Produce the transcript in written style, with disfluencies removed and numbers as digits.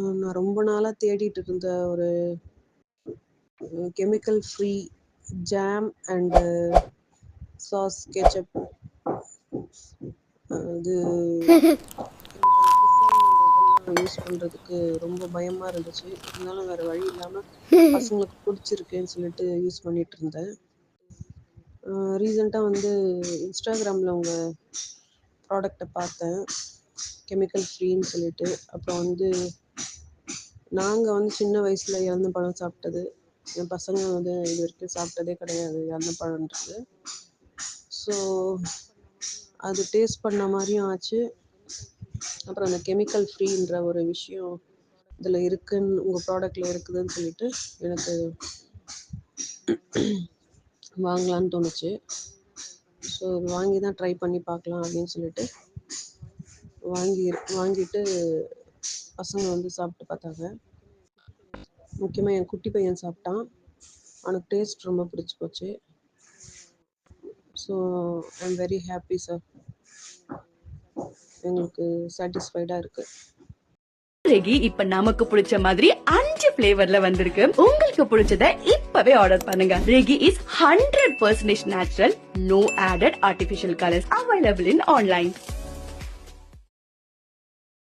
நான் ரொம்ப நாளா தேடிட்டு இருந்த ஒரு chemical free jam and sauce ketchup. இது யூஸ் பண்ணுறதுக்கு ரொம்ப பயமாக இருந்துச்சு. இருந்தாலும் வேறு வழி இல்லாமல் பசங்களுக்கு பிடிச்சிருக்குன்னு சொல்லிட்டு யூஸ் பண்ணிட்டு இருந்தேன். ரீசெண்டாக வந்து இன்ஸ்டாகிராமில் உங்கள் ப்ராடக்டை பார்த்தேன், கெமிக்கல் ஃப்ரீன்னு சொல்லிட்டு. அப்புறம் வந்து நாங்கள் வந்து சின்ன வயசில் இலந்தப்பழம் சாப்பிட்டது, என் பசங்க வந்து இது வரைக்கும் சாப்பிட்டதே கிடையாது இலந்தப்பழன்றது. ஸோ அது டேஸ்ட் பண்ண மாதிரியும் ஆச்சு. அப்புறம் அந்த கெமிக்கல் ஃப்ரீன்ற ஒரு விஷயம் இதில் இருக்குன்னு, உங்கள் ப்ராடக்டில் இருக்குதுன்னு சொல்லிட்டு எனக்கு வாங்கலான்னு தோணுச்சு. ஸோ இது வாங்கி தான் ட்ரை பண்ணி பார்க்கலாம் அப்படின்னு சொல்லிட்டு வாங்கிட்டு பசங்க வந்து சாப்பிட்டு பார்த்தாங்க. முக்கியமாக என் குட்டி பையன் சாப்பிட்டான். அவனுக்கு டேஸ்ட் ரொம்ப பிடிச்சி போச்சு. So I am very happy sir. எங்களுக்கு சாட்டிஸ்ஃபைடாக இருக்குது. ரெகி இப்ப நமக்கு பிடிச்ச மாதிரி 5 ஃபிளேவர்ல வந்திருக்கு. உங்களுக்கு பிடிச்சத இப்பவே ஆர்டர் பண்ணுங்க. Ragi is 100% natural, no added artificial colors, available in online.